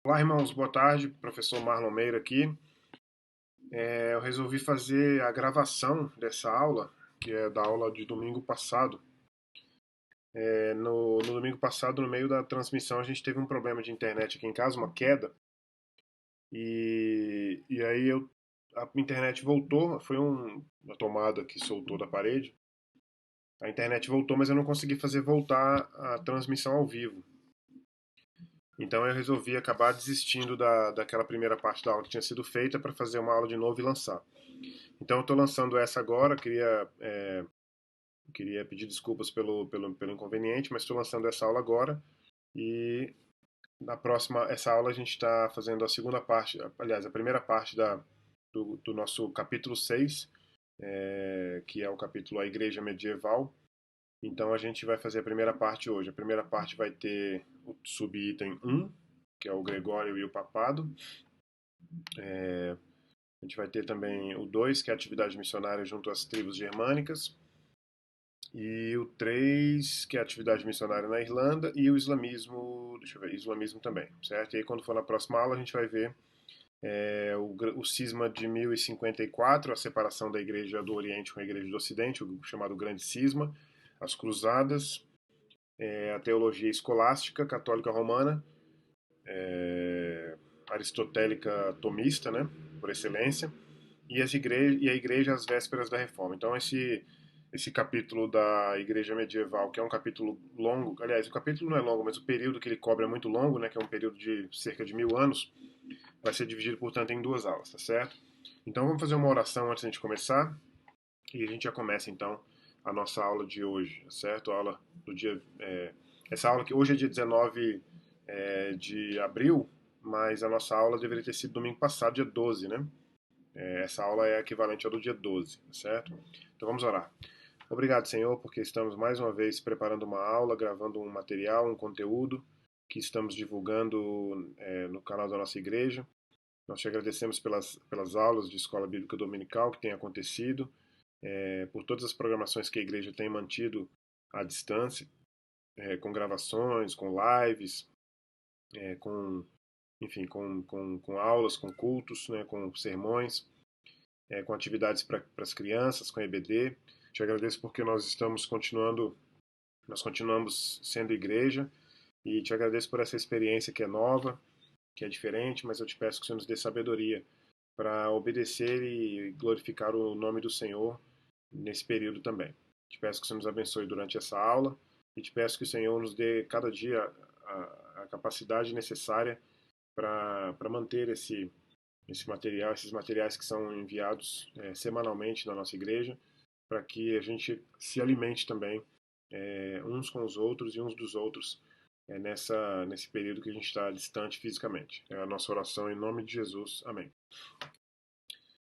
Olá, irmãos, boa tarde. Professor Marlon Meira aqui. Eu resolvi fazer a gravação dessa aula, que é da aula de domingo passado. No domingo passado, no meio da transmissão, a gente teve um problema de internet aqui em casa, uma queda, e aí a internet voltou, foi uma tomada que soltou da parede. A internet voltou, mas eu não consegui fazer voltar a transmissão ao vivo. Então eu resolvi acabar desistindo daquela primeira parte da aula que tinha sido feita para fazer uma aula de novo e lançar. Então eu estou lançando essa agora, queria pedir desculpas pelo inconveniente, mas estou lançando essa aula agora e na próxima, essa aula a gente está fazendo a segunda parte, aliás, a primeira parte do nosso capítulo 6, que é o capítulo A Igreja Medieval. Então a gente vai fazer a primeira parte hoje. A primeira parte vai ter o subitem 1, que é o Gregório e o Papado. A gente vai ter também o 2, que é a atividade missionária junto às tribos germânicas. E o 3, que é a atividade missionária na Irlanda. E o islamismo, deixa eu ver, islamismo também, certo? E aí quando for na próxima aula a gente vai ver o cisma de 1054, a separação da igreja do Oriente com a igreja do Ocidente, o chamado Grande Cisma, as cruzadas, a teologia escolástica católica romana, aristotélica tomista, né, por excelência, e a igreja às vésperas da reforma. Então esse capítulo da igreja medieval, que é um capítulo longo, aliás, o capítulo não é longo, mas o período que ele cobre é muito longo, né, que é um período de cerca de 1000 anos, vai ser dividido, portanto, em duas aulas, tá certo? Então vamos fazer uma oração antes de a gente começar, e a gente já começa então a nossa aula de hoje, tá certo? A aula do dia. Essa aula que hoje é dia 19 de abril, mas a nossa aula deveria ter sido domingo passado, dia 12, né? Essa aula é equivalente ao do dia 12, tá certo? Então vamos orar. Obrigado, Senhor, porque estamos mais uma vez preparando uma aula, gravando um material, um conteúdo que estamos divulgando no canal da nossa igreja. Nós te agradecemos pelas aulas de Escola Bíblica Dominical que têm acontecido, por todas as programações que a igreja tem mantido à distância, com gravações, com lives, com, enfim, com aulas, com cultos, né, com sermões, com atividades para as crianças, com EBD. Te agradeço porque nós continuamos sendo igreja e te agradeço por essa experiência que é nova, que é diferente, mas eu te peço que o Senhor nos dê sabedoria para obedecer e glorificar o nome do Senhor nesse período também. Te peço que o Senhor nos abençoe durante essa aula e te peço que o Senhor nos dê cada dia a capacidade necessária para manter esse material, esses materiais que são enviados semanalmente na nossa igreja, para que a gente se alimente também uns com os outros e uns dos outros nesse período que a gente está distante fisicamente. É a nossa oração em nome de Jesus. Amém.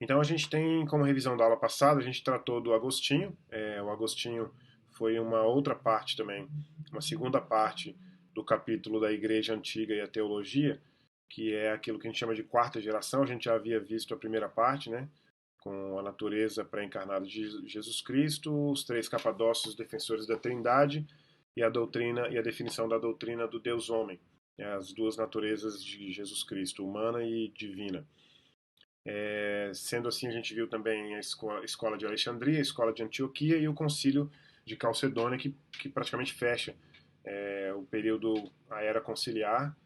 Então a gente tem, como revisão da aula passada, a gente tratou do Agostinho. O Agostinho foi uma outra parte também, uma segunda parte do capítulo da Igreja Antiga e a Teologia, que é aquilo que a gente chama de quarta geração. A gente já havia visto a primeira parte, né? Com a natureza pré-encarnada de Jesus Cristo, os três capadócios defensores da Trindade e a doutrina e a definição da doutrina do Deus-Homem, as duas naturezas de Jesus Cristo, humana e divina. Sendo assim, a gente viu também a escola de Alexandria, a escola de Antioquia e o concílio de Calcedônia, que praticamente fecha o período, a era conciliar.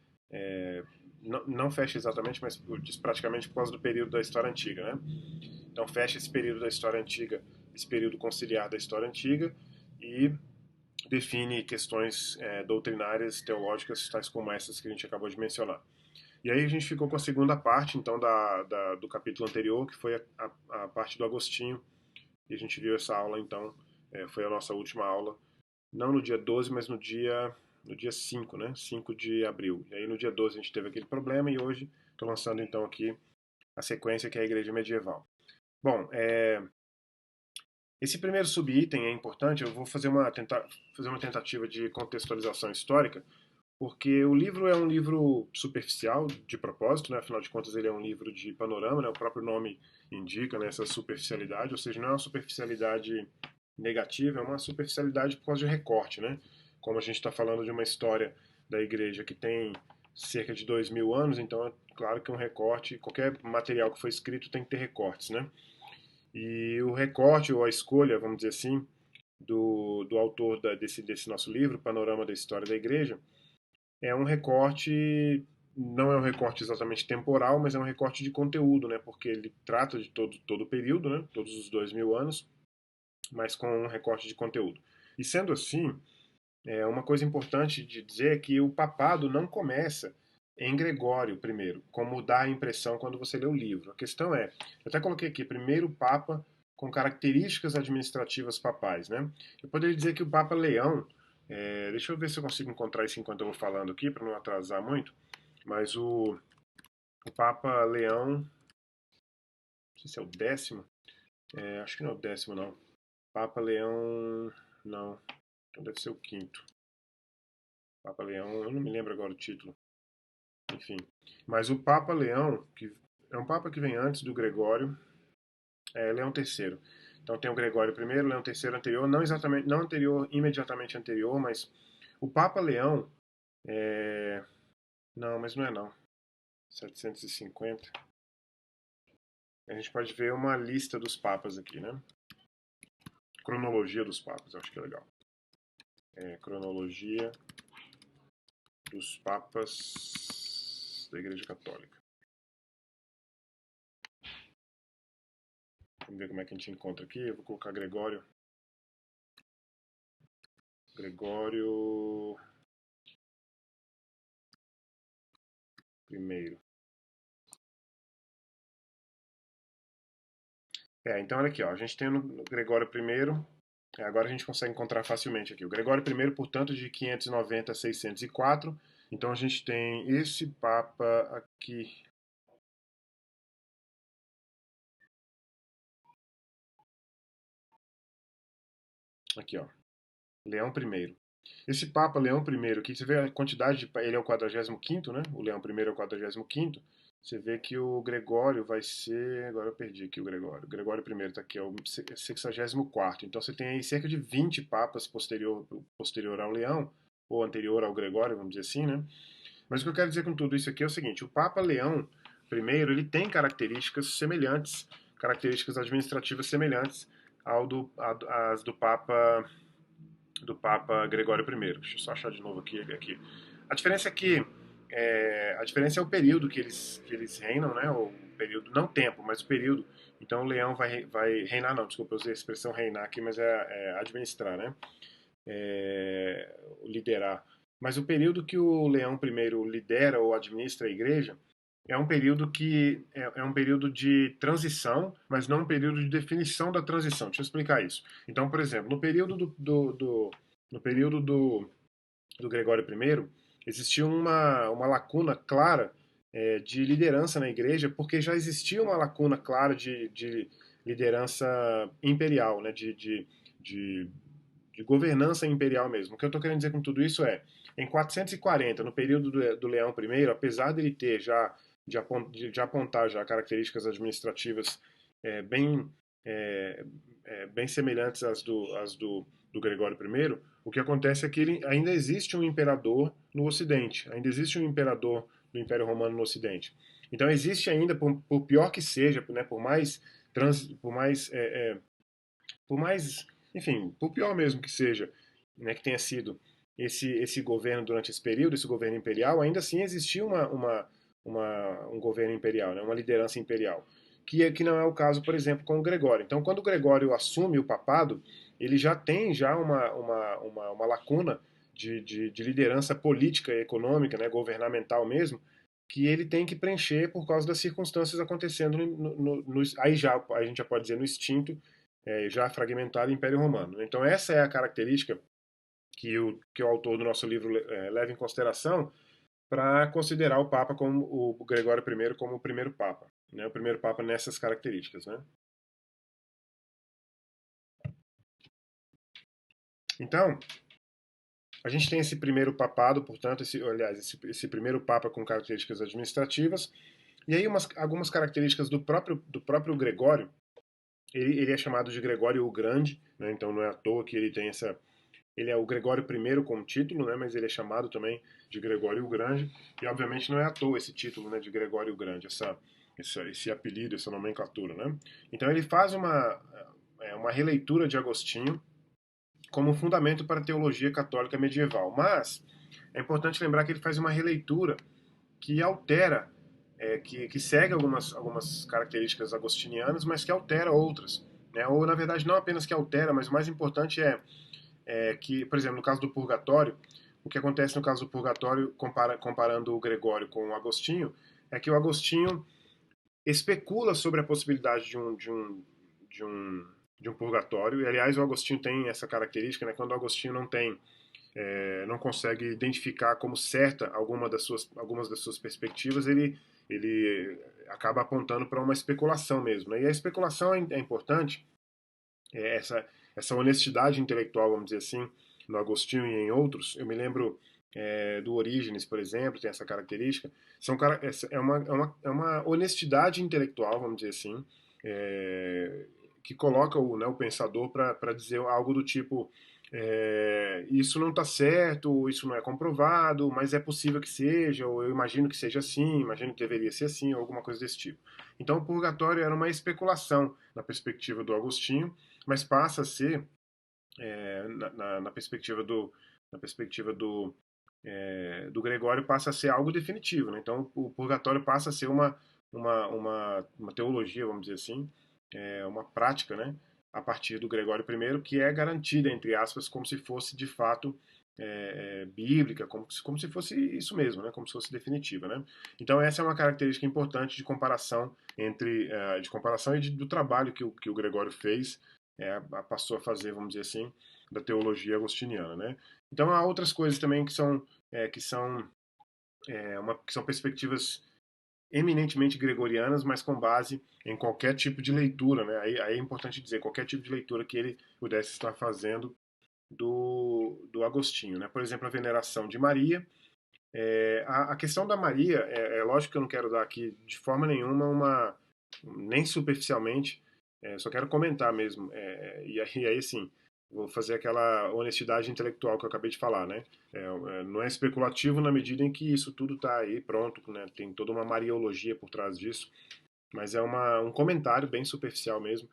Não fecha exatamente, mas diz praticamente por causa do período da história antiga, né? Então fecha esse período da história antiga, esse período conciliar da história antiga e define questões doutrinárias, teológicas, tais como essas que a gente acabou de mencionar. E aí a gente ficou com a segunda parte, então, do capítulo anterior, que foi a parte do Agostinho, e a gente viu essa aula, então, foi a nossa última aula, não no dia 12, mas no dia 5, né? 5 de abril. E aí no dia 12 a gente teve aquele problema e hoje estou lançando, então, aqui a sequência que é a Igreja Medieval. Bom, esse primeiro subitem é importante, eu vou tentar fazer uma tentativa de contextualização histórica, porque o livro é um livro superficial, de propósito, né? Afinal de contas ele é um livro de panorama, né? O próprio nome indica, né, essa superficialidade, ou seja, não é uma superficialidade negativa, é uma superficialidade por causa de recorte, né? Como a gente está falando de uma história da igreja que tem cerca de 2000 anos, então é claro que um recorte, qualquer material que foi escrito tem que ter recortes, né? E o recorte ou a escolha, vamos dizer assim, do autor desse nosso livro, Panorama da História da Igreja, é um recorte, não é um recorte exatamente temporal, mas é um recorte de conteúdo, né? Porque ele trata de todo o período, né? Todos os 2000 anos, mas com um recorte de conteúdo. E sendo assim, uma coisa importante de dizer é que o papado não começa em Gregório I, como dá a impressão quando você lê o livro. A questão é, eu até coloquei aqui, primeiro Papa com características administrativas papais, né? Eu poderia dizer que o Papa Leão, deixa eu ver se eu consigo encontrar isso enquanto eu vou falando aqui, para não atrasar muito, mas o Papa Leão, não sei se é o 10º, acho que não é o 10º não. Papa Leão, não, então deve ser o 5º. Papa Leão, eu não me lembro agora o título. Enfim. Mas o Papa Leão, que é um Papa que vem antes do Gregório, é Leão III. Então tem o Gregório I, Leão III anterior, não exatamente, não anterior, imediatamente anterior, mas o Papa Leão, é... não, mas não é não. 750. A gente pode ver uma lista dos papas aqui, né? Cronologia dos papas, eu acho que é legal. Cronologia dos papas da Igreja Católica. Vamos ver como é que a gente encontra aqui. Eu vou colocar Gregório. Gregório I. Então olha aqui, ó, a gente tem no Gregório I, agora a gente consegue encontrar facilmente aqui. O Gregório I, portanto, de 590 a 604. Então a gente tem esse Papa aqui. Aqui, ó. Leão I. Esse Papa Leão I, aqui você vê a quantidade de. Ele é o 45º, né? O Leão I é o 45º. Você vê que o Gregório vai ser. Agora eu perdi aqui o Gregório. O Gregório I está aqui, é o 64º. Então você tem aí cerca de 20 papas posterior ao Leão, ou anterior ao Gregório, vamos dizer assim, né? Mas o que eu quero dizer com tudo isso aqui é o seguinte: o Papa Leão I ele tem características semelhantes, características administrativas semelhantes às do Papa Gregório I. Deixa eu só achar de novo aqui. A diferença é que a diferença é o período que eles reinam, né? O período, não tempo, mas o período. Então o leão vai reinar, não, desculpa, eu usei a expressão reinar aqui, mas é administrar, né? Liderar. Mas o período que o Leão I lidera ou administra a igreja é um período que é um período de transição, mas não um período de definição da transição. Deixa eu explicar isso. Então, por exemplo, no período no período do Gregório I, existia uma lacuna clara de liderança na igreja, porque já existia uma lacuna clara de liderança imperial, né, de de governança imperial mesmo. O que eu estou querendo dizer com tudo isso é, em 440, no período do Leão I, apesar dele ter de apontar já características administrativas bem, bem semelhantes às do Gregório I, o que acontece é que ainda existe um imperador no Ocidente, ainda existe um imperador do Império Romano no Ocidente. Então existe ainda, por pior que seja, né, por mais, enfim, por pior mesmo que seja, né, que tenha sido esse governo durante esse período, esse governo imperial, ainda assim existia um governo imperial, né, uma liderança imperial, que não é o caso, por exemplo, com o Gregório. Então, quando o Gregório assume o papado, ele já tem uma lacuna de liderança política e econômica, né, governamental mesmo, que ele tem que preencher por causa das circunstâncias acontecendo aí já a gente já pode dizer no extinto já fragmentado Império Romano. Então essa é a característica que o autor do nosso livro leva em consideração para considerar o Papa como o Gregório I como o primeiro Papa, né? O primeiro Papa nessas características, né? Então a gente tem esse primeiro papado, portanto, esse primeiro Papa com características administrativas e aí algumas características do próprio Gregório. Ele é chamado de Gregório o Grande, né? Então não é à toa que ele tem ele é o Gregório I como título, né, mas ele é chamado também de Gregório o Grande, e obviamente não é à toa esse título, né, de Gregório o Grande, esse apelido, essa nomenclatura, né? Então ele faz uma releitura de Agostinho como fundamento para a teologia católica medieval, mas é importante lembrar que ele faz uma releitura que altera, que segue algumas características agostinianas, mas que altera outras. Né? Ou, na verdade, não apenas que altera, mas o mais importante é que, por exemplo, no caso do purgatório, o que acontece no caso do purgatório, comparando o Gregório com o Agostinho, é que o Agostinho especula sobre a possibilidade de um, de um purgatório. E, aliás, o Agostinho tem essa característica, né? Quando o Agostinho não consegue identificar como certa algumas das suas perspectivas, ele acaba apontando para uma especulação mesmo. Né? E a especulação é importante, é essa honestidade intelectual, vamos dizer assim, no Agostinho e em outros. Eu me lembro do Orígenes, por exemplo, tem essa característica. É uma honestidade intelectual, vamos dizer assim, que coloca o pensador para dizer algo do tipo: isso não está certo, isso não é comprovado, mas é possível que seja, ou eu imagino que seja assim, imagino que deveria ser assim, ou alguma coisa desse tipo. Então o purgatório era uma especulação na perspectiva do Agostinho, mas passa a ser, na perspectiva do Gregório, passa a ser algo definitivo. Né? Então o purgatório passa a ser uma teologia, vamos dizer assim, uma prática, né, a partir do Gregório I, que é garantida, entre aspas, como se fosse de fato bíblica, como se fosse isso mesmo, né, como se fosse definitiva. Né? Então essa é uma característica importante de comparação de comparação do trabalho que o Gregório fez, passou a fazer, vamos dizer assim, da teologia agostiniana. Né? Então há outras coisas também que são perspectivas eminentemente gregorianas, mas com base em qualquer tipo de leitura, né? Aí é importante dizer, qualquer tipo de leitura que ele pudesse estar fazendo do Agostinho, né? Por exemplo, a veneração de Maria. A questão da Maria, lógico que eu não quero dar aqui de forma nenhuma, nem superficialmente, só quero comentar mesmo. E aí, sim, vou fazer aquela honestidade intelectual que eu acabei de falar, né? Não é especulativo na medida em que isso tudo está aí pronto, né? Tem toda uma mariologia por trás disso, mas é um comentário bem superficial mesmo,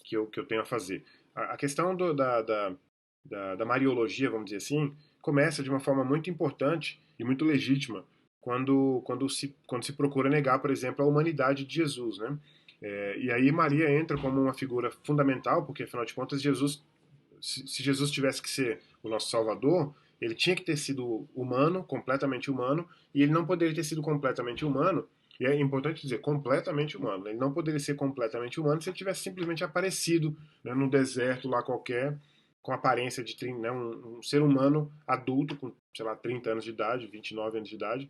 que eu tenho a fazer. A questão da mariologia, vamos dizer assim, começa de uma forma muito importante e muito legítima quando se procura negar, por exemplo, a humanidade de Jesus, né? E aí Maria entra como uma figura fundamental, porque afinal de contas se Jesus tivesse que ser o nosso Salvador, ele tinha que ter sido humano, completamente humano, e ele não poderia ter sido completamente humano, e é importante dizer completamente humano. Ele não poderia ser completamente humano se ele tivesse simplesmente aparecido, né, num deserto lá qualquer, com aparência de né, um ser humano adulto, com, sei lá, 30 anos de idade, 29 anos de idade.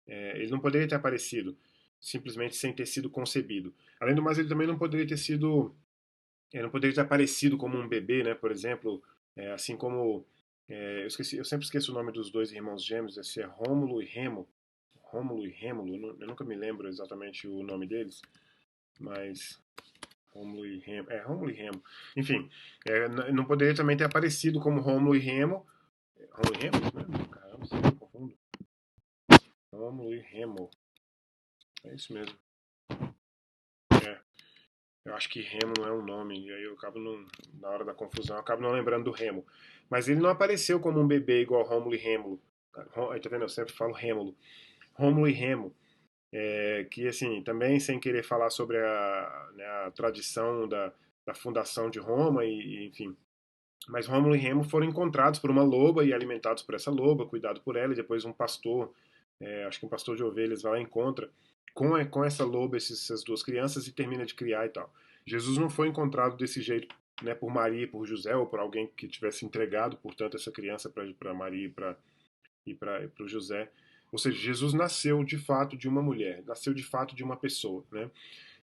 Ele não poderia ter aparecido simplesmente sem ter sido concebido. Além do mais, ele também não poderia ter sido não poderia ter aparecido como um bebê, né? Por exemplo, assim como eu sempre esqueço o nome dos dois irmãos gêmeos, se é Rômulo e Remo. Rômulo e Rêmulo, eu nunca me lembro exatamente o nome deles, mas Rômulo e Remo, Rômulo e Remo. Enfim, não poderia também ter aparecido como Rômulo e Remo. Rômulo e Remo, né? Caramba, sempre me confundo. Rômulo e Remo. É isso mesmo. É, eu acho que Remo não é um nome, e aí eu acabo na hora da confusão, eu acabo não lembrando do Remo. Mas ele não apareceu como um bebê igual Rômulo e Rêmulo. Aí tá vendo? Eu sempre falo Rêmulo. Rômulo e Remo. Que assim, também sem querer falar sobre né, a tradição da fundação de Roma, enfim. Mas Rômulo e Remo foram encontrados por uma loba e alimentados por essa loba, cuidado por ela, e depois um pastor, acho que um pastor de ovelhas, vai lá e encontra com essa loba essas duas crianças e termina de criar e tal. Jesus não foi encontrado desse jeito, né, por Maria e por José, ou por alguém que tivesse entregado, portanto, essa criança para Maria e para o José. Ou seja, Jesus nasceu de fato de uma mulher, nasceu de fato de uma pessoa, né?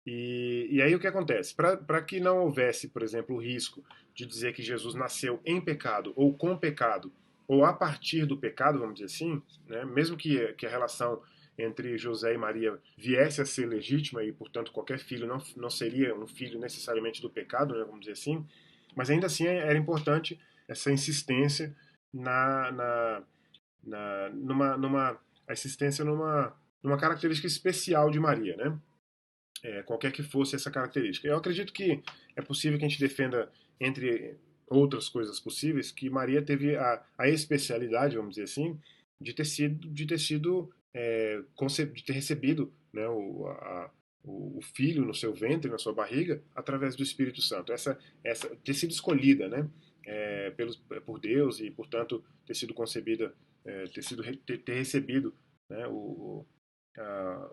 E aí o que acontece? Para que não houvesse, por exemplo, o risco de dizer que Jesus nasceu em pecado, ou com pecado, ou a partir do pecado, vamos dizer assim, né? Mesmo que a relação entre José e Maria viesse a ser legítima e, portanto, qualquer filho não seria um filho necessariamente do pecado, né? Vamos dizer assim, Mas ainda assim era importante essa insistência numa a insistência numa característica especial de Maria, né? Qualquer que fosse essa característica. Eu acredito que é possível que a gente defenda, entre outras coisas possíveis, que Maria teve a especialidade, vamos dizer assim, de ter recebido, né, o filho no seu ventre, na sua barriga, através do Espírito Santo. Ter sido escolhida, né, por Deus e, portanto, ter sido concebida, ter recebido, né, a,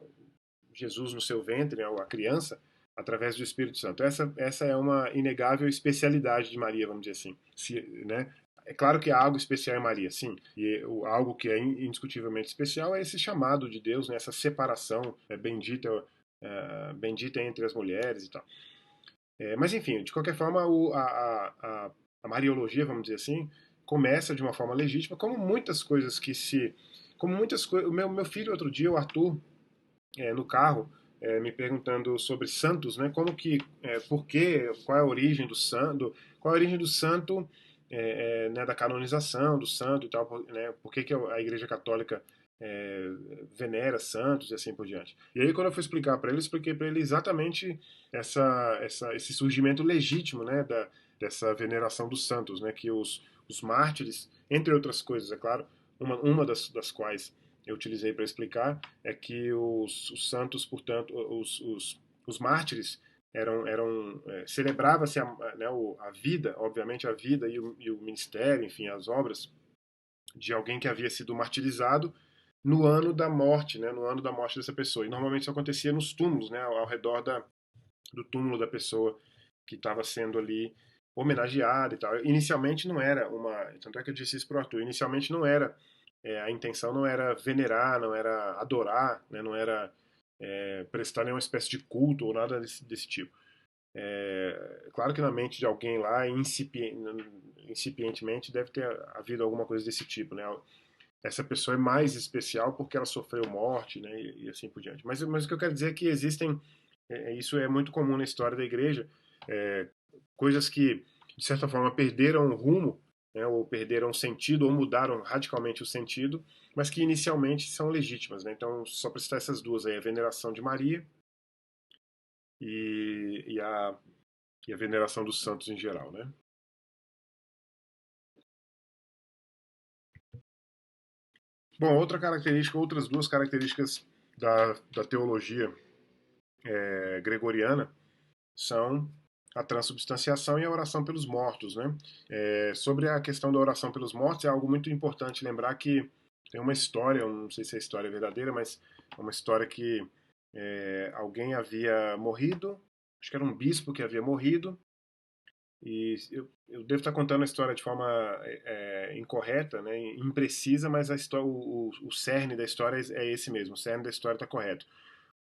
Jesus no seu ventre, né, a criança, através do Espírito Santo. Essa é uma inegável especialidade de Maria, vamos dizer assim. Né? É claro que há algo especial em Maria, sim. E algo que é indiscutivelmente especial é esse chamado de Deus, né, essa separação bendita entre as mulheres e tal. Mas enfim, de qualquer forma, a Mariologia, vamos dizer assim, começa de uma forma legítima, como muitas coisas que se. Como muitas coisas. O meu filho, outro dia, o Arthur, no carro, me perguntando sobre santos, né? Como que, por quê, qual é a origem do santo, qual é a origem do santo, né, da canonização do santo e tal, né? Por que a Igreja Católica venera santos e assim por diante. E aí quando eu fui explicar para ele, eu expliquei para ele exatamente esse surgimento legítimo, né, dessa veneração dos santos, né, que os mártires, entre outras coisas, é claro, uma das quais eu utilizei para explicar é que os santos, portanto, os mártires celebrava-se né, a vida, obviamente a vida e o ministério, enfim, as obras de alguém que havia sido martirizado no ano da morte, né, no ano da morte dessa pessoa. E normalmente isso acontecia nos túmulos, né, ao redor do túmulo da pessoa que estava sendo ali homenageada e tal. Inicialmente não era tanto é que eu disse isso pro Arthur, inicialmente não era, a intenção não era venerar, não era adorar, né, não era prestar nenhuma espécie de culto ou nada desse tipo. Claro que na mente de alguém lá, incipientemente, deve ter havido alguma coisa desse tipo, né? Essa pessoa é mais especial porque ela sofreu morte, né? E assim por diante. Mas o que eu quero dizer é que existem, isso é muito comum na história da igreja, é, coisas que, de certa forma, perderam o rumo, né? Ou perderam o sentido, ou mudaram radicalmente o sentido, mas que inicialmente são legítimas, né? Então, só para citar essas duas aí, a veneração de Maria e, e a e a veneração dos santos em geral, né? Bom, outras duas características da teologia gregoriana são a transubstanciação e a oração pelos mortos, né? Sobre a questão da oração pelos mortos, é algo muito importante lembrar que tem uma história, não sei se a história é verdadeira, mas é uma história que alguém havia morrido, acho que era um bispo que havia morrido, e eu devo estar contando a história de forma incorreta, né, imprecisa, mas a história, o cerne da história é esse mesmo, o cerne da história está correto.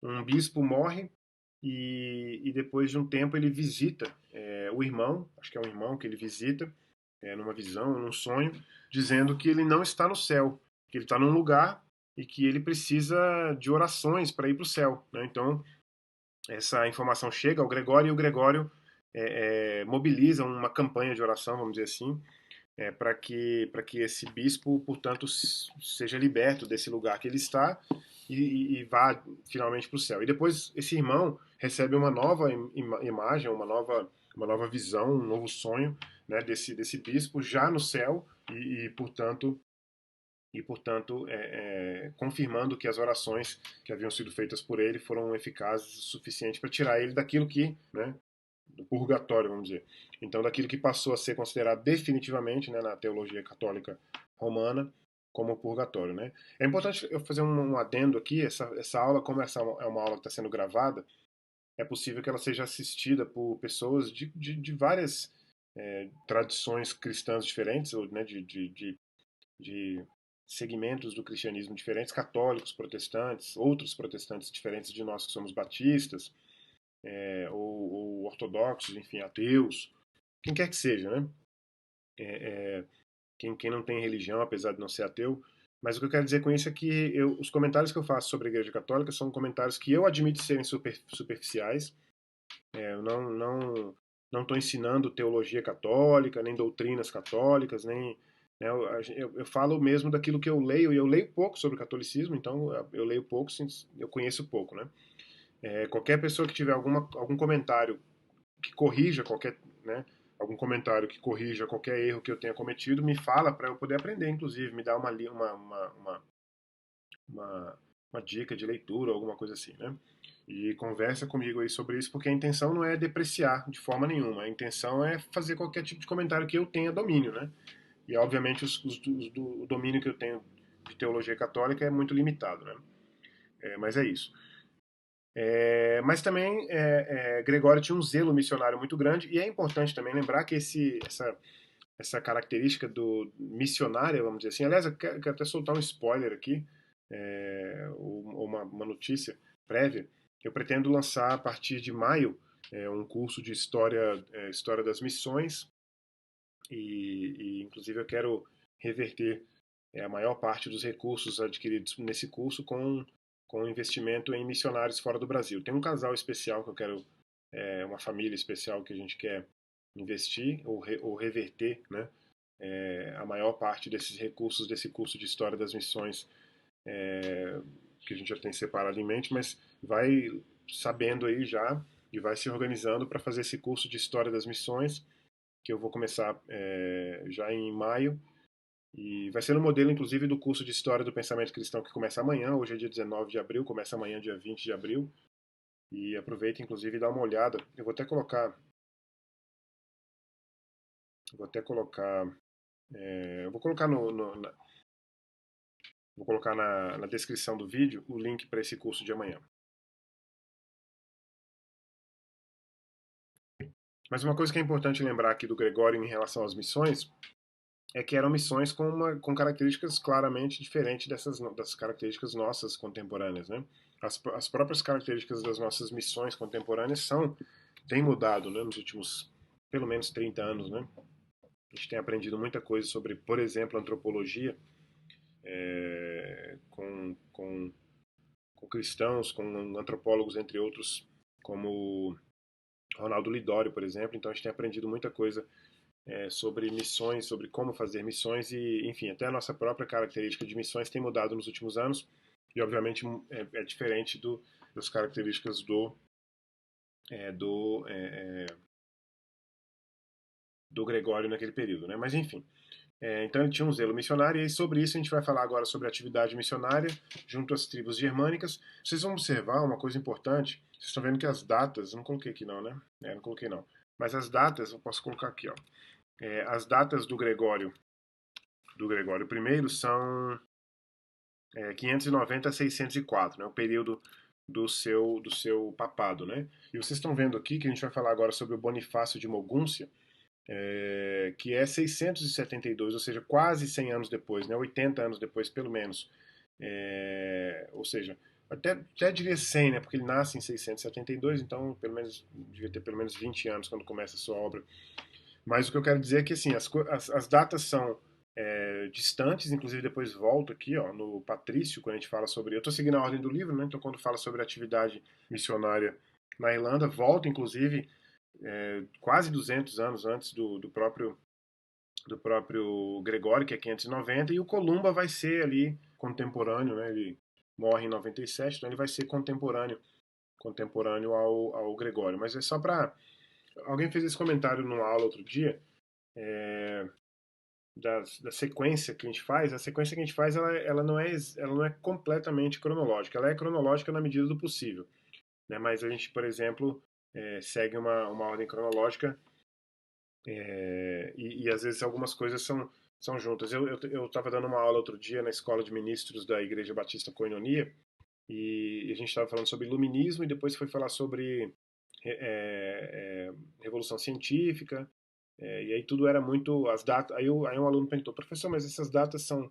Um bispo morre e depois de um tempo ele visita o irmão, acho que é um irmão que ele visita, numa visão, num sonho, dizendo que ele não está no céu, que ele está num lugar e que ele precisa de orações para ir para o céu. Né? Então, essa informação chega ao Gregório e o Gregório mobiliza uma campanha de oração, vamos dizer assim, para que esse bispo, portanto, seja liberto desse lugar que ele está e vá finalmente para o céu. E depois esse irmão recebe uma nova imagem, uma nova visão, um novo sonho, né, desse bispo já no céu e portanto, confirmando que as orações que haviam sido feitas por ele foram eficazes o suficiente para tirar ele daquilo que, né, do purgatório, vamos dizer. Então, daquilo que passou a ser considerado definitivamente, né, na teologia católica romana como purgatório, né? É importante eu fazer um adendo aqui. Essa aula, como essa é uma aula que está sendo gravada, é possível que ela seja assistida por pessoas de várias tradições cristãs diferentes, ou, né, de segmentos do cristianismo diferentes, católicos, protestantes, outros protestantes diferentes de nós que somos batistas, ou ortodoxos, enfim, ateus, quem quer que seja, né? Quem não tem religião, apesar de não ser ateu. Mas o que eu quero dizer com isso é que os comentários que eu faço sobre a Igreja Católica são comentários que eu admito serem superficiais. Eu não não estou ensinando teologia católica, nem doutrinas católicas, nem né, eu falo mesmo daquilo que eu leio, e eu leio pouco sobre o catolicismo, então eu leio pouco, eu conheço pouco, né? Qualquer pessoa que tiver algum comentário que corrija qualquer, né, algum comentário que corrija qualquer erro que eu tenha cometido, me fala para eu poder aprender, inclusive, me dá uma, uma dica de leitura, alguma coisa assim, né? E conversa comigo aí sobre isso, porque a intenção não é depreciar de forma nenhuma, a intenção é fazer qualquer tipo de comentário que eu tenha domínio, né? E obviamente o domínio que eu tenho de teologia católica é muito limitado, né? Mas é isso. Mas também Gregório tinha um zelo missionário muito grande, e é importante também lembrar que essa característica do missionária, vamos dizer assim, aliás, eu quero até soltar um spoiler aqui, uma notícia prévia, eu pretendo lançar a partir de maio um curso de história das missões, e inclusive eu quero reverter a maior parte dos recursos adquiridos nesse curso com investimento em missionários fora do Brasil. Tem um casal especial que eu quero, uma família especial que a gente quer investir ou reverter, né, a maior parte desses recursos desse curso de História das Missões que a gente já tem separado em mente, mas vai sabendo aí já e vai se organizando para fazer esse curso de História das Missões, que eu vou começar já em maio, e vai ser no modelo, inclusive, do curso de História do Pensamento Cristão que começa amanhã. Hoje é dia 19 de abril, começa amanhã, dia 20 de abril. E aproveita, inclusive, e dá uma olhada. Eu vou até colocar. Vou até colocar. Eu vou colocar vou colocar na descrição do vídeo o link para esse curso de amanhã. Mas uma coisa que é importante lembrar aqui do Gregório em relação às missões é que eram missões com características claramente diferentes das características nossas contemporâneas, né? As próprias características das nossas missões contemporâneas têm mudado, né, nos últimos pelo menos 30 anos, né? A gente tem aprendido muita coisa sobre, por exemplo, antropologia, com cristãos, com antropólogos, entre outros, como Ronaldo Lidório, por exemplo. Então a gente tem aprendido muita coisa sobre missões, sobre como fazer missões e, enfim, até a nossa própria característica de missões tem mudado nos últimos anos e, obviamente, é diferente das características do Gregório naquele período, né? Mas, enfim, então ele tinha um zelo missionário e sobre isso a gente vai falar agora sobre a atividade missionária junto às tribos germânicas. Vocês vão observar uma coisa importante. Vocês estão vendo que as datas, não coloquei aqui não, né? Não coloquei não. Mas as datas, eu posso colocar aqui, ó. As datas do Gregório I são 590 a 604, né, o período do seu papado. Né? E vocês estão vendo aqui que a gente vai falar agora sobre o Bonifácio de Mogúncia, que é 672, ou seja, quase 100 anos depois, né, 80 anos depois, pelo menos. Ou seja, até diria 100, né, porque ele nasce em 672, então pelo menos devia ter pelo menos 20 anos quando começa a sua obra. Mas o que eu quero dizer é que assim, as datas são distantes, inclusive depois volto aqui ó, no Patrício, quando a gente fala sobre. Eu estou seguindo a ordem do livro, né? Então, quando fala sobre atividade missionária na Irlanda, volto inclusive quase 200 anos antes do próprio Gregório, que é 590, e o Columba vai ser ali contemporâneo, né? Ele morre em 97, então ele vai ser contemporâneo ao Gregório. Mas é só para. Alguém fez esse comentário numa aula outro dia, da sequência que a gente faz. A sequência que a gente faz ela não é completamente cronológica, ela é cronológica na medida do possível, né? Mas a gente, por exemplo, segue uma ordem cronológica, e às vezes algumas coisas são juntas. Eu estava dando uma aula outro dia na escola de ministros da Igreja Batista Koinonia, e a gente estava falando sobre iluminismo e depois foi falar sobre revolução científica. E aí tudo era muito as datas. Aí um aluno perguntou, professor, mas essas datas são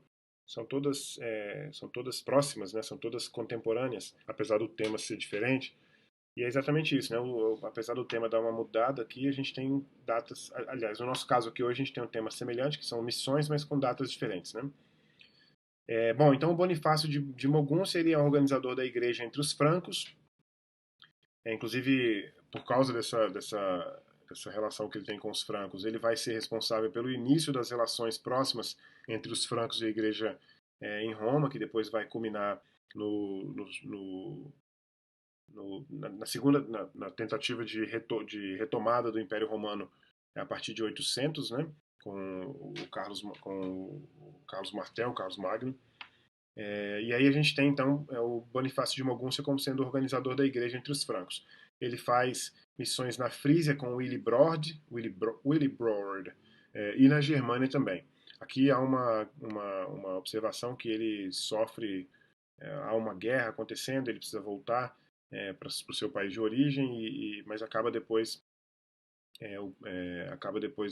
todas próximas, né? São todas contemporâneas, apesar do tema ser diferente. E é exatamente isso, né? Apesar do tema dar uma mudada aqui, a gente tem datas. Aliás, no nosso caso aqui hoje a gente tem um tema semelhante, que são missões, mas com datas diferentes, né? Bom, então o Bonifácio de Mogún seria organizador da igreja entre os francos, inclusive por causa dessa relação que ele tem com os francos. Ele vai ser responsável pelo início das relações próximas entre os francos e a igreja em Roma, que depois vai culminar no, no, no, na segunda na tentativa de retomada do Império Romano a partir de 800, né, com o Carlos Martel, Carlos Magno. E aí a gente tem então o Bonifácio de Mogúncia como sendo o organizador da igreja entre os francos. Ele faz missões na Frísia com Willy Broard, e na Germânia também. Aqui há uma observação que ele sofre, há uma guerra acontecendo, ele precisa voltar para o seu país de origem, mas acaba depois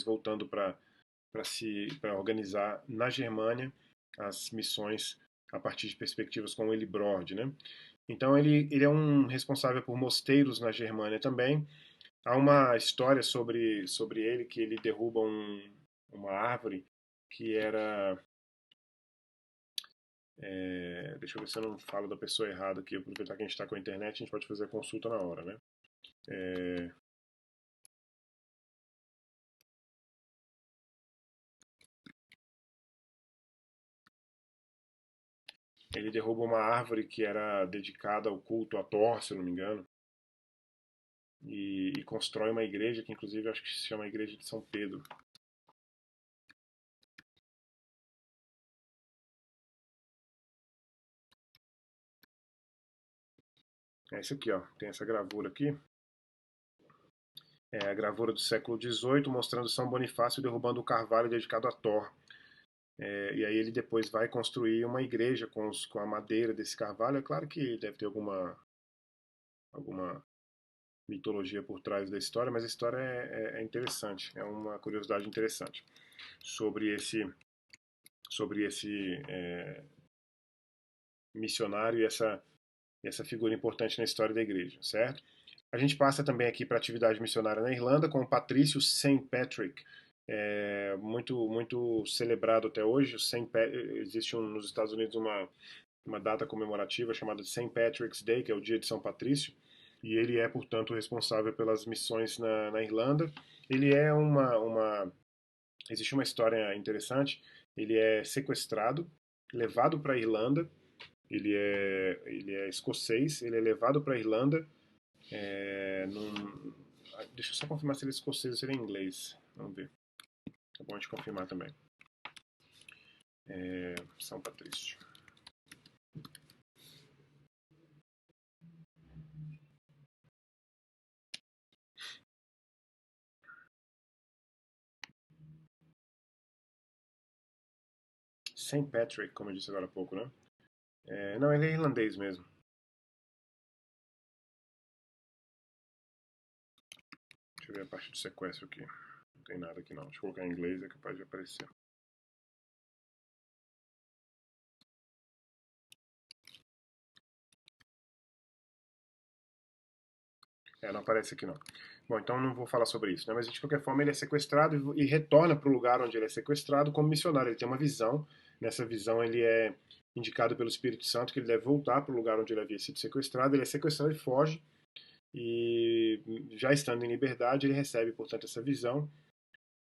voltando para organizar na Germânia as missões a partir de perspectivas com Willy Broad, né? Então ele é um responsável por mosteiros na Germânia também. Há uma história sobre ele que ele derruba uma árvore que era deixa eu ver se eu não falo da pessoa errada aqui. Aproveitar que a gente está com a internet, a gente pode fazer a consulta na hora, né? Ele derruba uma árvore que era dedicada ao culto a Thor, se eu não me engano, e constrói uma igreja que, inclusive, acho que se chama Igreja de São Pedro. É isso aqui, ó. Tem essa gravura aqui. É a gravura do século XVIII, mostrando São Bonifácio derrubando o carvalho dedicado a Thor. E aí ele depois vai construir uma igreja com a madeira desse carvalho. É claro que deve ter alguma mitologia por trás da história, mas a história é interessante, é uma curiosidade interessante sobre esse missionário e essa figura importante na história da igreja, certo? A gente passa também aqui para a atividade missionária na Irlanda com o Patrício St. Patrick, muito celebrado até hoje. Existe nos Estados Unidos uma data comemorativa chamada St. Patrick's Day, que é o dia de São Patrício, e ele é, portanto, responsável pelas missões na Irlanda. Ele é existe uma história interessante. Ele é sequestrado, levado para a Irlanda. Ele é escocês. Ele é levado para a Irlanda. Deixa eu só confirmar se ele é escocês ou se ele é inglês. Vamos ver. É bom a gente confirmar também. São Patrício. St. Patrick, como eu disse agora há pouco, né? Não, ele é irlandês mesmo. Deixa eu ver a parte do sequestro aqui. Não tem nada aqui não. Deixa eu colocar em inglês, é capaz de aparecer. Não aparece aqui não. Bom, então não vou falar sobre isso, né? Mas de qualquer forma ele é sequestrado e retorna para o lugar onde ele é sequestrado como missionário. Ele tem uma visão. Nessa visão ele é indicado pelo Espírito Santo que ele deve voltar para o lugar onde ele havia sido sequestrado. Ele é sequestrado e foge. E já estando em liberdade, ele recebe, portanto, essa visão.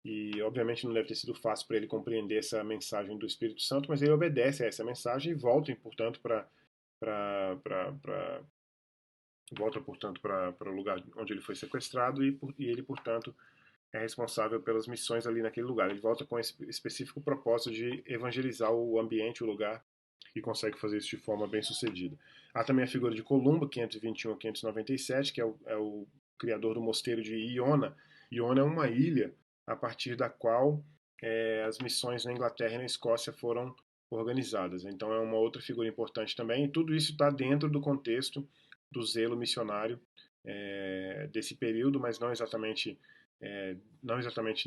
E obviamente não deve ter sido fácil para ele compreender essa mensagem do Espírito Santo, mas ele obedece a essa mensagem e volta, portanto, para o lugar onde ele foi sequestrado e ele, portanto, é responsável pelas missões ali naquele lugar. Ele volta com esse específico propósito de evangelizar o ambiente, o lugar, e consegue fazer isso de forma bem sucedida. Há também a figura de Columba, 521 a 597, que é o criador do mosteiro de Iona. Iona é uma ilha a partir da qual as missões na Inglaterra e na Escócia foram organizadas. Então é uma outra figura importante também. E tudo isso está dentro do contexto do zelo missionário desse período, mas não exatamente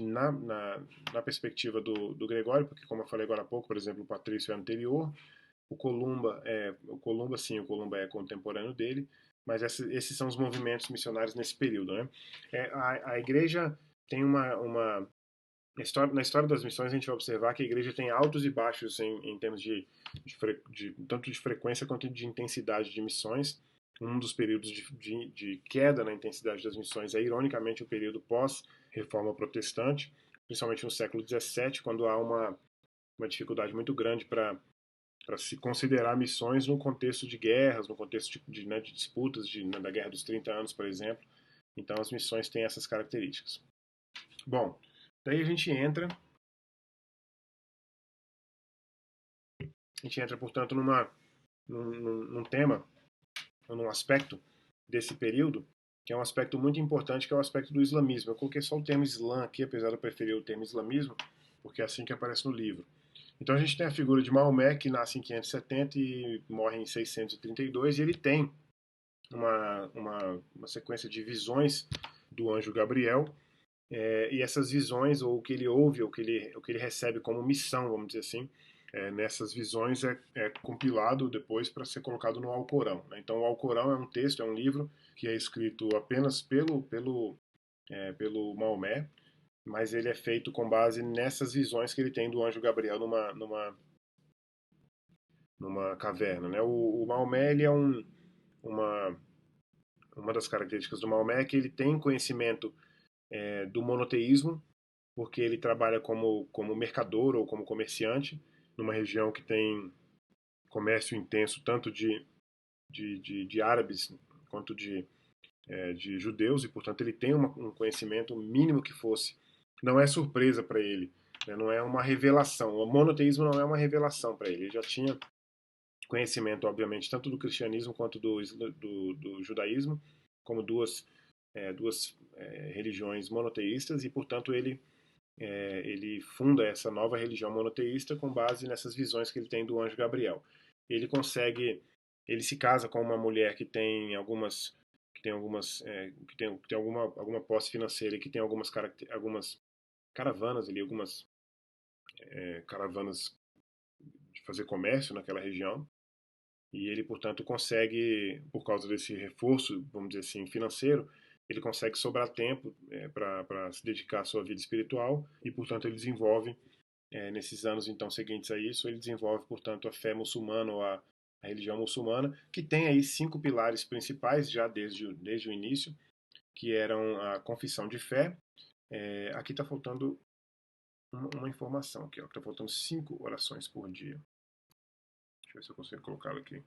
na perspectiva do Gregório, porque como eu falei agora há pouco, por exemplo, o Patrício é anterior, o Columba sim, o Columba é contemporâneo dele, mas esses são os movimentos missionários nesse período, né? A igreja tem na história das missões a gente vai observar que a igreja tem altos e baixos em termos tanto de frequência quanto de intensidade de missões. Um dos períodos de queda na intensidade das missões é, ironicamente, o período pós-reforma protestante, principalmente no século XVII, quando há uma dificuldade muito grande para se considerar missões no contexto de guerras, no contexto né, de disputas, né, da Guerra dos 30 Anos, por exemplo. Então, as missões têm essas características. Bom, daí a gente entra, portanto, num tema, num aspecto desse período, que é um aspecto muito importante, que é o aspecto do islamismo. Eu coloquei só o termo Islã aqui, apesar de eu preferir o termo islamismo, porque é assim que aparece no livro. Então a gente tem a figura de Maomé, que nasce em 570 e morre em 632, e ele tem uma sequência de visões do anjo Gabriel, e essas visões, ou o que ele ouve, ou o que ele recebe como missão, vamos dizer assim, nessas visões é compilado depois para ser colocado no Alcorão. Né? Então o Alcorão é um texto, é um livro que é escrito apenas pelo Maomé, mas ele é feito com base nessas visões que ele tem do anjo Gabriel numa caverna. Né? O Maomé, ele é uma, uma das características do Maomé é que ele tem conhecimento do monoteísmo, porque ele trabalha como mercador ou como comerciante numa região que tem comércio intenso tanto de árabes quanto de judeus, e portanto ele tem um conhecimento mínimo que fosse. Não é surpresa para ele, né? Não é uma revelação. O monoteísmo não é uma revelação para ele. Ele já tinha conhecimento, obviamente, tanto do cristianismo quanto do judaísmo, como duas religiões monoteístas, e portanto ele funda essa nova religião monoteísta com base nessas visões que ele tem do anjo Gabriel. Ele consegue, ele se casa com uma mulher que tem alguma posse financeira e que tem algumas caravanas ali, algumas caravanas de fazer comércio naquela região. E ele, portanto, consegue, por causa desse reforço, vamos dizer assim, financeiro, ele consegue sobrar tempo para se dedicar à sua vida espiritual e, portanto, ele desenvolve nesses anos então seguintes a isso, ele desenvolve, portanto, a fé muçulmana ou a religião muçulmana, que tem aí 5 pilares principais já desde o início, que eram a confissão de fé. Aqui está faltando uma informação aqui, está faltando 5 orações por dia. Deixa eu ver se eu consigo colocá-lo aqui.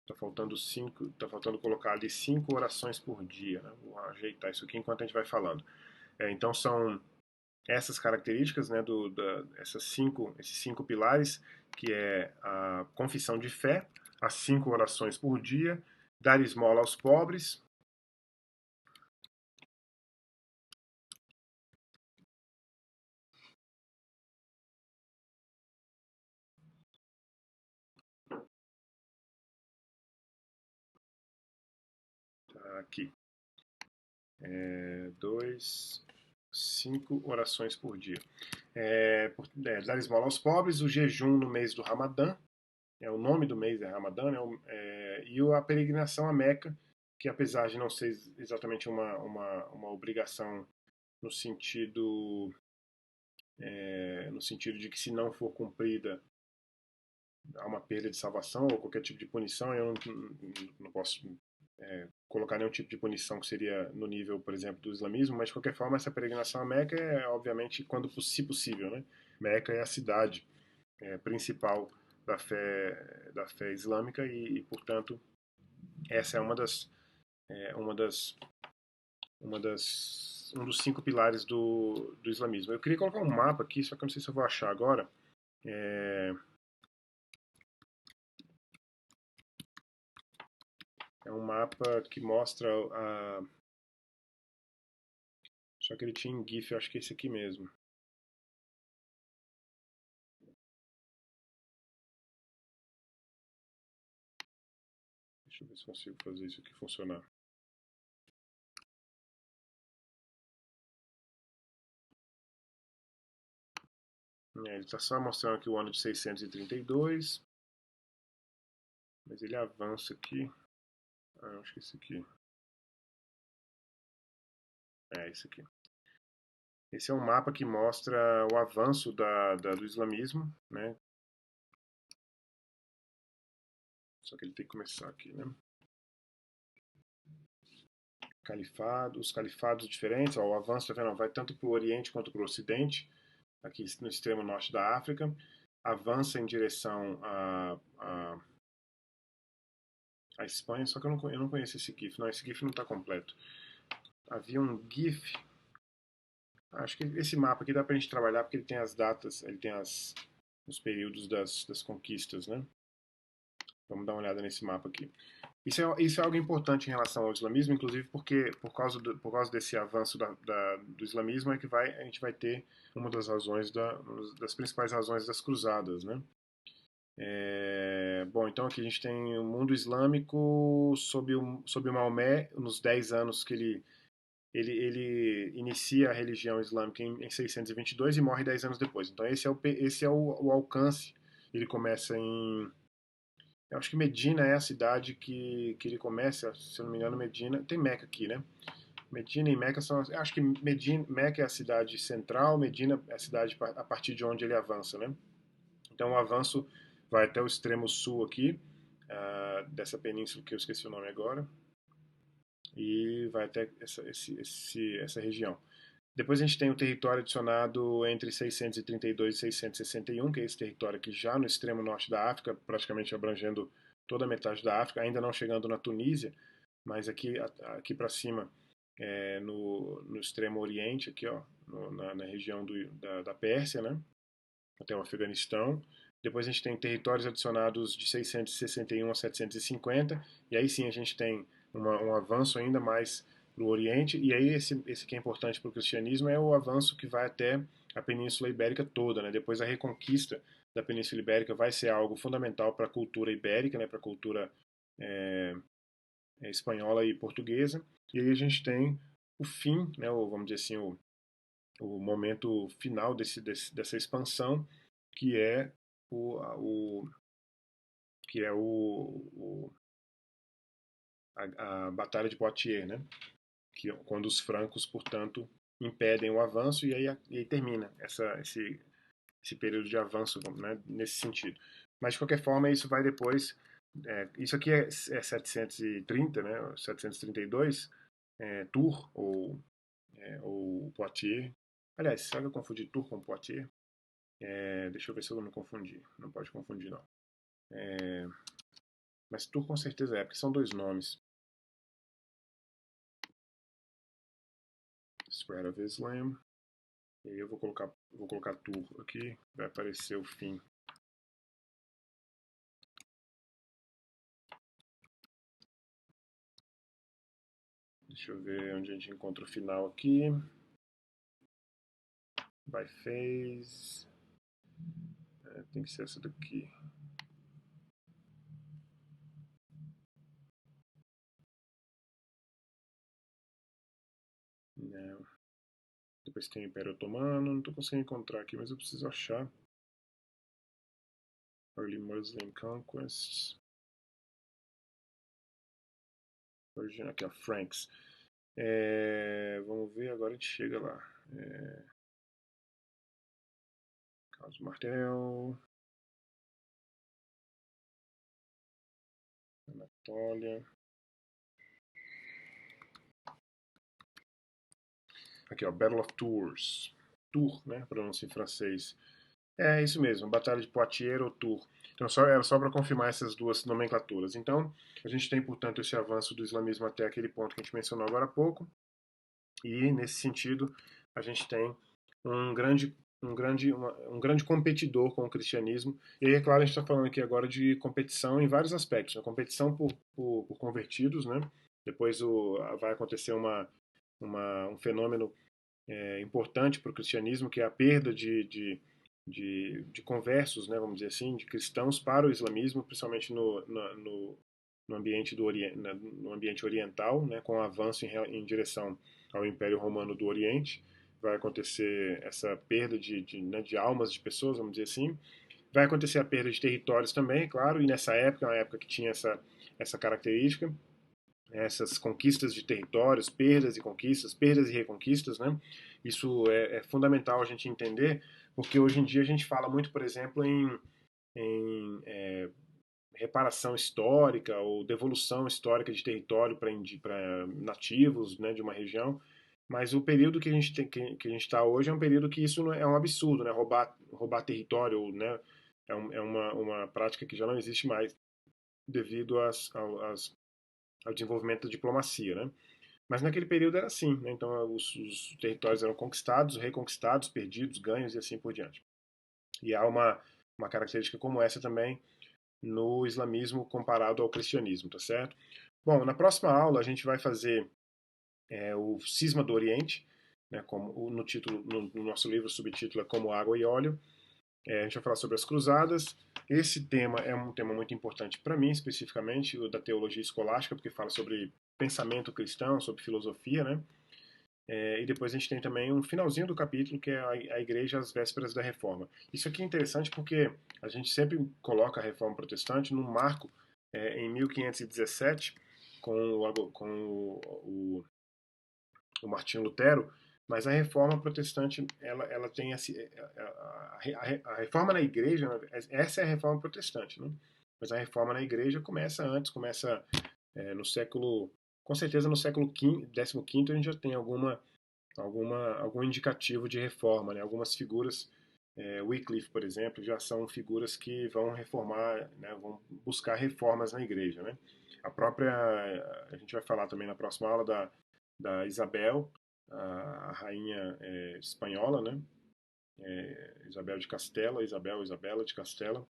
Tá faltando colocar ali 5 orações por dia. Né? Vou ajeitar isso aqui enquanto a gente vai falando. Então são essas características, né, esses 5 pilares, que é a confissão de fé, as 5 orações por dia, dar esmola aos pobres. Tá aqui. 5 orações por dia. Dar esmola aos pobres, o jejum no mês do Ramadã, o nome do mês é Ramadã, né, e a peregrinação a Meca, que apesar de não ser exatamente uma obrigação no sentido, no sentido de que se não for cumprida há uma perda de salvação ou qualquer tipo de punição, eu não posso colocar nenhum tipo de punição que seria no nível, por exemplo, do islamismo, mas de qualquer forma essa peregrinação a Meca é obviamente se possível, né? Meca é a cidade principal da fé islâmica e portanto essa é um dos 5 pilares do islamismo. Eu queria colocar um mapa aqui, só que eu não sei se eu vou achar agora. É, é um mapa que mostra a. Só que ele tinha em GIF, eu acho que é esse aqui mesmo. Deixa eu ver se consigo fazer isso aqui funcionar. Ele está só mostrando aqui o ano de 632, mas ele avança aqui. Acho que esse aqui. Esse aqui. Esse é um mapa que mostra o avanço do islamismo, né? Só que ele tem que começar aqui, né? Califado, os califados diferentes, ó, o avanço, tá vendo? Vai tanto para o Oriente quanto para o Ocidente, aqui no extremo norte da África, avança em direção a Espanha, só que eu não conheço esse GIF, não, esse GIF não está completo. Havia um GIF, acho que esse mapa aqui dá para a gente trabalhar, porque ele tem as datas, ele tem os períodos das conquistas, né? Vamos dar uma olhada nesse mapa aqui. Isso é algo importante em relação ao islamismo, inclusive porque por causa desse avanço do islamismo é que a gente vai ter uma das razões das principais razões das cruzadas, né? Bom, então aqui a gente tem o mundo islâmico sob o Maomé, nos 10 anos que ele inicia a religião islâmica em 622 e morre 10 anos depois. Então esse é o alcance. Ele começa em... Eu acho que Medina é a cidade que ele começa, se eu não me engano, Medina... Tem Meca aqui, né? Medina e Meca são... Eu acho que Meca é a cidade central, Medina é a cidade a partir de onde ele avança, né? Então o avanço vai até o extremo sul aqui, dessa península que eu esqueci o nome agora, e vai até essa região. Depois a gente tem o território adicionado entre 632 e 661, que é esse território aqui já no extremo norte da África, praticamente abrangendo toda a metade da África, ainda não chegando na Tunísia, mas aqui para cima, no extremo oriente, aqui, ó, na região da Pérsia, né, até o Afeganistão. Depois a gente tem territórios adicionados de 661 a 750, e aí sim a gente tem um avanço ainda mais para o Oriente, e aí esse que é importante para o cristianismo é o avanço que vai até a Península Ibérica toda, né? Depois a reconquista da Península Ibérica vai ser algo fundamental para a cultura ibérica, né? Para a cultura é, espanhola e portuguesa, e aí a gente tem o fim, né? Vamos dizer assim, o momento final dessa expansão, que é o que é a Batalha de Poitiers, né? Quando os francos, portanto, impedem o avanço e aí termina esse período de avanço, né, nesse sentido. Mas, de qualquer forma, isso vai depois... isso aqui é 730, né, 732, Tours ou Poitiers. Aliás, será que eu confundi Tours com Poitiers? Deixa eu ver se eu não me confundi. Não pode confundir, não. Mas Tours com certeza porque são dois nomes. Spread of Islam. E aí eu vou colocar Tours aqui, vai aparecer o fim. Deixa eu ver onde a gente encontra o final aqui. By phase. Tem que ser essa daqui. Não. Depois tem o Império Otomano. Não estou conseguindo encontrar aqui, mas eu preciso achar. Early Muslim Conquests. Aqui, ó, Franks. Vamos ver, agora a gente chega lá. Carlos Martel. Anatólia. Aqui, ó, Battle of Tours. Tours, né? Pronúncia em francês. É isso mesmo, Batalha de Poitiers ou Tours. Então, era só para confirmar essas duas nomenclaturas. Então, a gente tem, portanto, esse avanço do islamismo até aquele ponto que a gente mencionou agora há pouco. E, nesse sentido, a gente tem um grande competidor com o cristianismo. E aí, é claro, a gente está falando aqui agora de competição em vários aspectos. A competição por convertidos, né? Depois vai acontecer um fenômeno importante para o cristianismo, que é a perda de conversos, né, vamos dizer assim, de cristãos para o islamismo, principalmente no ambiente no ambiente oriental, né, com o avanço em direção ao Império Romano do Oriente. Vai acontecer essa perda né, de almas de pessoas, vamos dizer assim. Vai acontecer a perda de territórios também, claro, e nessa época, uma época que tinha essa característica, essas conquistas de territórios, perdas e reconquistas, né? Isso é fundamental a gente entender, porque hoje em dia a gente fala muito, por exemplo, em reparação histórica ou devolução histórica de território para nativos, né, de uma região. Mas o período que a gente que a gente está hoje é um período que isso é um absurdo, né? Roubar território, né? É uma prática que já não existe mais devido ao desenvolvimento da diplomacia, né? Mas naquele período era assim, né? Então os territórios eram conquistados, reconquistados, perdidos, ganhos e assim por diante. E há uma característica como essa também no islamismo comparado ao cristianismo, tá certo? Bom, na próxima aula a gente vai fazer o Cisma do Oriente, né, como no título, no nosso livro, o subtítulo é Como Água e Óleo. A gente vai falar sobre as cruzadas. Esse tema é um tema muito importante para mim, especificamente, o da teologia escolástica, porque fala sobre pensamento cristão, sobre filosofia, né? E depois a gente tem também um finalzinho do capítulo, que é a igreja às vésperas da reforma. Isso aqui é interessante porque a gente sempre coloca a reforma protestante num marco em 1517, com o Martinho Lutero, mas a reforma protestante ela tem a reforma na igreja, essa é a reforma protestante, né? Mas a reforma na igreja começa antes, começa no século, com certeza no século XV a gente já tem algum indicativo de reforma, né? Algumas figuras, Wycliffe, por exemplo, já são figuras que vão reformar, né? Vão buscar reformas na igreja, né? A gente vai falar também na próxima aula da Isabel, a rainha espanhola, né? Isabel de Castela, Isabela de Castela,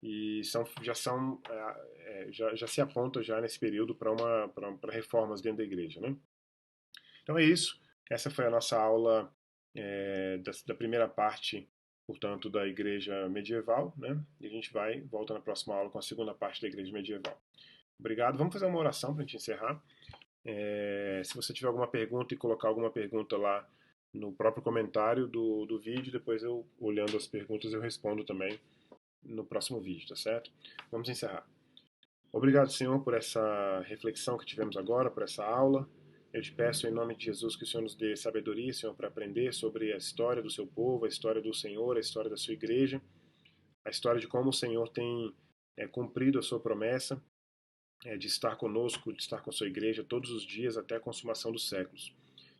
e já se aponta já nesse período para reformas dentro da igreja, né? Então é isso. Essa foi a nossa aula da primeira parte, portanto, da igreja medieval, né? E a gente volta na próxima aula com a segunda parte da igreja medieval. Obrigado. Vamos fazer uma oração para a gente encerrar. Se você tiver alguma pergunta e colocar alguma pergunta lá no próprio comentário do vídeo, depois eu, olhando as perguntas, eu respondo também no próximo vídeo, tá certo? Vamos encerrar. Obrigado, Senhor, por essa reflexão que tivemos agora, por essa aula. Eu te peço, em nome de Jesus, que o Senhor nos dê sabedoria, Senhor, para aprender sobre a história do seu povo, a história do Senhor, a história da sua igreja, a história de como o Senhor tem cumprido a sua promessa de estar conosco, de estar com a sua igreja todos os dias até a consumação dos séculos.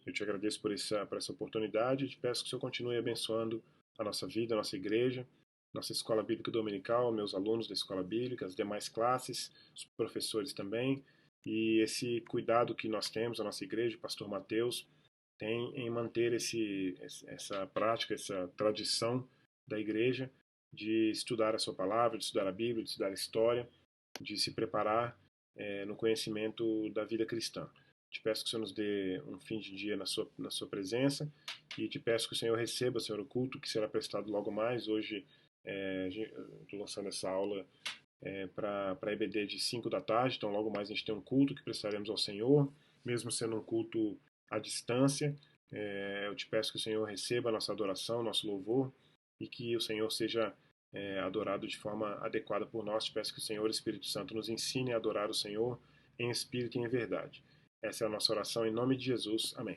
Eu te agradeço por essa oportunidade e te peço que o Senhor continue abençoando a nossa vida, a nossa igreja, nossa escola bíblica dominical, meus alunos da escola bíblica, as demais classes, os professores também, e esse cuidado que nós temos, a nossa igreja, o pastor Mateus, tem em manter essa prática, essa tradição da igreja de estudar a sua palavra, de estudar a Bíblia, de estudar a história, de se preparar no conhecimento da vida cristã. Te peço que o Senhor nos dê um fim de dia na sua presença e te peço que o Senhor receba, Senhor, o culto que será prestado logo mais. Hoje estou lançando essa aula para a EBD de 5 da tarde, então logo mais a gente tem um culto que prestaremos ao Senhor, mesmo sendo um culto à distância. Eu te peço que o Senhor receba a nossa adoração, nosso louvor, e que o Senhor seja adorado de forma adequada por nós. Te peço que o Senhor, Espírito Santo, nos ensine a adorar o Senhor em espírito e em verdade. Essa é a nossa oração em nome de Jesus. Amém.